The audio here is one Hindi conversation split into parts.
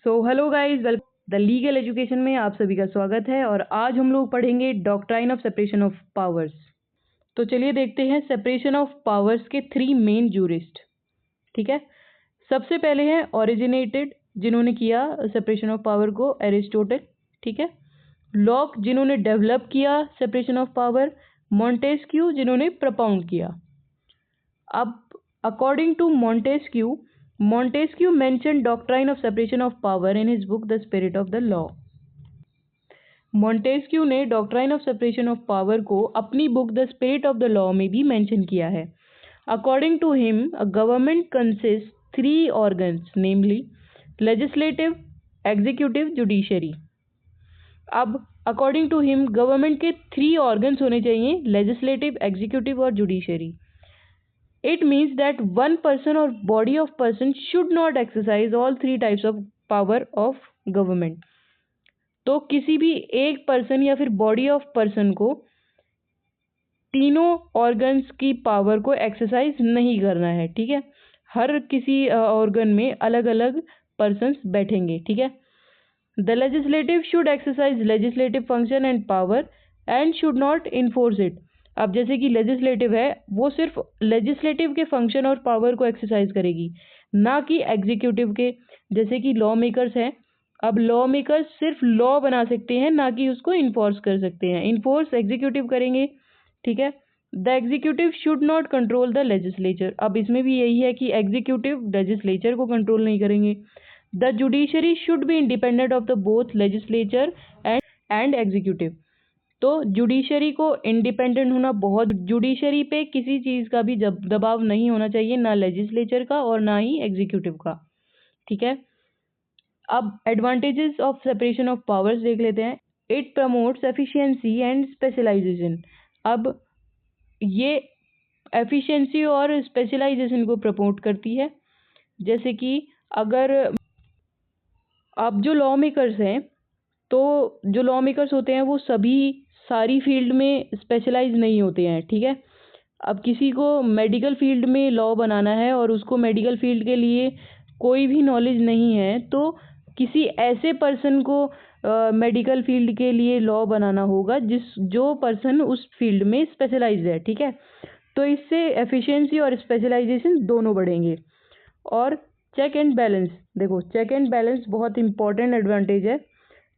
So hello guys, welcome the legal education में आप सभी का स्वागत है। और आज हम लोग पढ़ेंगे doctrine of separation of powers. तो चलिए देखते हैं सेपरेशन ऑफ पावर्स के 3 मेन जूरिस्ट। ठीक है, सबसे पहले है ओरिजिनेटेड, जिन्होंने किया सेपरेशन ऑफ पावर को, एरिस्टोटल। ठीक है, लॉक, जिन्होंने डेवलप किया सेपरेशन ऑफ पावर, मॉन्टेस्क्यू, जिन्होंने प्रपोंड किया। अब according to Montesquieu mentioned doctrine of separation of power in his book The Spirit of the Law. Montesquieu ने doctrine of separation of power को अपनी book The Spirit of the Law में भी मेंशन किया है। According to him, a government consists 3 organs, namely legislative, executive, judiciary. अब according to him गवर्नमेंट के 3 organs होने चाहिए, legislative, executive और judiciary. It means that one person or body of person should not exercise all 3 types of power of government. तो किसी भी एक पर्सन या फिर बॉडी ऑफ पर्सन को तीनों ऑर्गन्स की पावर को एक्सरसाइज नहीं करना है। ठीक है, हर किसी ऑर्गन में अलग अलग पर्सन्स बैठेंगे। ठीक है, the legislative should exercise legislative function and power and should not enforce it. अब जैसे कि लेजिस्लेटिव है, वो सिर्फ लेजिस्लेटिव के फंक्शन और पावर को एक्सरसाइज करेगी, ना कि एग्जीक्यूटिव के। जैसे कि लॉ मेकर्स हैं, अब लॉ मेकर्स सिर्फ लॉ बना सकते हैं, ना कि उसको इन्फोर्स कर सकते हैं। इन्फोर्स एग्जीक्यूटिव करेंगे। ठीक है, the executive should not control the legislature. अब इसमें भी यही है कि एग्जीक्यूटिव लेजिस्लेचर को कंट्रोल नहीं करेंगे। The judiciary should be independent of the both legislature and executive. तो जुडिशरी को इंडिपेंडेंट होना बहुत, जुडिशरी पे किसी चीज़ का भी दबाव नहीं होना चाहिए, ना लेजिस्लेचर का और ना ही एग्जीक्यूटिव का। ठीक है, अब advantages of separation of powers देख लेते हैं। It promotes efficiency and specialisation. अब ये एफिशिएंसी और स्पेशलाइजेशन को प्रमोट करती है। जैसे कि अगर अब जो लॉ मेकर्स हैं, तो जो लॉ मेकर्स होते हैं वो सभी सारी फील्ड में स्पेशलाइज नहीं होते हैं। ठीक है, अब किसी को मेडिकल फील्ड में लॉ बनाना है और उसको मेडिकल फील्ड के लिए कोई भी नॉलेज नहीं है, तो किसी ऐसे पर्सन को मेडिकल फील्ड के लिए लॉ बनाना होगा जो पर्सन उस फील्ड में स्पेशलाइज्ड है। ठीक है, तो इससे एफिशिएंसी और स्पेशलाइजेशन दोनों बढ़ेंगे। और चेक एंड बैलेंस, देखो चेक एंड बैलेंस बहुत इंपॉर्टेंट एडवांटेज है।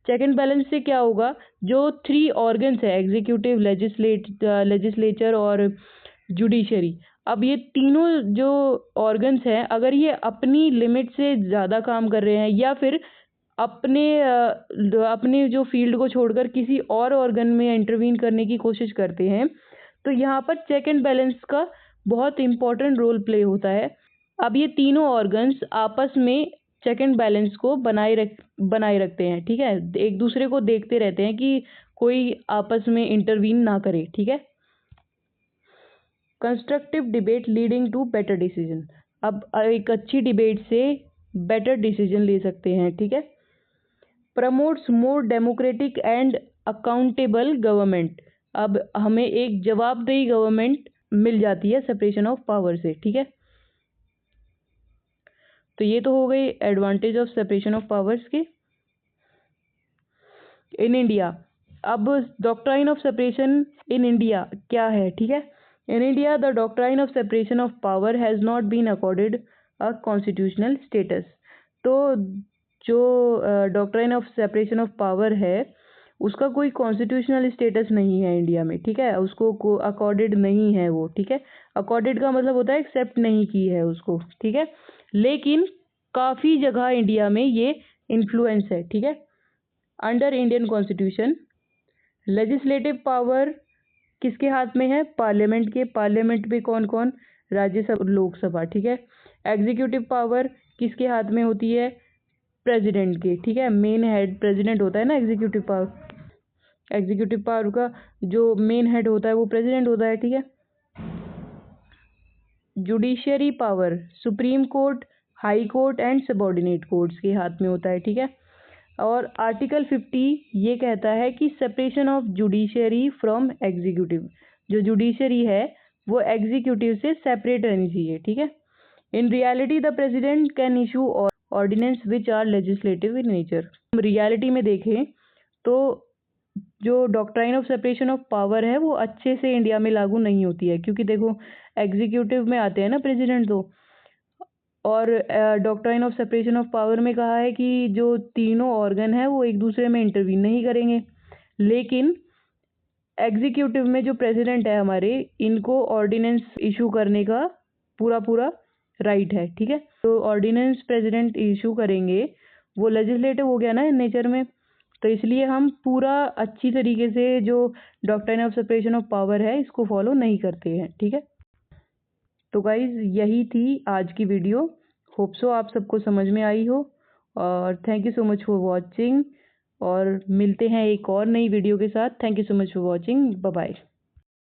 चेक एंड बैलेंस से क्या होगा, जो 3 ऑर्गन्स है, एग्जीक्यूटिव, लेजिस्लेचर और जुडिशरी, अब ये तीनों जो ऑर्गन्स हैं, अगर ये अपनी लिमिट से ज़्यादा काम कर रहे हैं या फिर अपने जो फील्ड को छोड़कर किसी और ऑर्गन में इंटरवीन करने की कोशिश करते हैं, तो यहाँ पर चेक एंड बैलेंस का बहुत इंपॉर्टेंट रोल प्ले होता है। अब ये तीनों ऑर्गन्स आपस में चेक एंड बैलेंस को बनाए रखते हैं। ठीक है, एक दूसरे को देखते रहते हैं कि कोई आपस में इंटरवीन ना करे। ठीक है, constructive debate leading to better decision. अब एक अच्छी डिबेट से बेटर डिसीजन ले सकते हैं। ठीक है, promotes more democratic and accountable government. अब हमें एक जवाबदेही गवर्नमेंट मिल जाती है सेपरेशन ऑफ पावर से। ठीक है, तो ये तो हो गई advantage of separation of powers के। इन इंडिया, अब doctrine of separation in India क्या है। ठीक है, in India the doctrine of separation of power has not been accorded a constitutional status. तो जो doctrine of separation of power है, उसका कोई कॉन्स्टिट्यूशनल स्टेटस नहीं है इंडिया में। ठीक है, उसको अकॉर्डेड नहीं है वो। ठीक है, अकॉर्डेड का मतलब होता है एक्सेप्ट नहीं की है उसको। ठीक है, लेकिन काफ़ी जगह इंडिया में ये इन्फ्लुएंस है। ठीक है, under Indian constitution legislative power किसके हाथ में है, पार्लियामेंट के। पार्लियामेंट में कौन कौन, राज्यसभा, लोकसभा। ठीक है, एग्जीक्यूटिव पावर किसके हाथ में होती है, प्रेसिडेंट के। ठीक है, मेन हेड प्रेसिडेंट होता है ना। एग्जीक्यूटिव पावर का जो मेन हेड होता है वो प्रेसिडेंट होता है। ठीक है, judiciary power supreme court, high court and subordinate courts के हाथ में होता है। ठीक है, और आर्टिकल 50 ये कहता है कि separation of judiciary from executive. जो जुडिशरी है वो एग्जीक्यूटिव से सेपरेट रहनी चाहिए। ठीक है, in reality the president can issue ordinance which are legislative in nature. हम रियलिटी में देखें तो जो doctrine of separation of power है वो अच्छे से इंडिया में लागू नहीं होती है, क्योंकि देखो एग्जीक्यूटिव में आते हैं ना प्रेसिडेंट, तो और doctrine of separation of power में कहा है कि जो तीनों ऑर्गन है वो एक दूसरे में इंटरवीन नहीं करेंगे, लेकिन एग्जीक्यूटिव में जो प्रेसिडेंट है हमारे, इनको ऑर्डिनेंस इशू करने का पूरा राइट है। ठीक है, तो ऑर्डिनेंस प्रेसिडेंट इशू करेंगे, वो लेजिस्लेटिव हो गया ना इन नेचर में, तो इसलिए हम पूरा अच्छी तरीके से जो doctrine of separation of power है इसको फॉलो नहीं करते हैं। ठीक है, तो गाइज यही थी आज की वीडियो। होप सो आप सबको समझ में आई हो, और thank you so much for watching, और मिलते हैं एक और नई वीडियो के साथ। Thank you so much for watching, bye bye.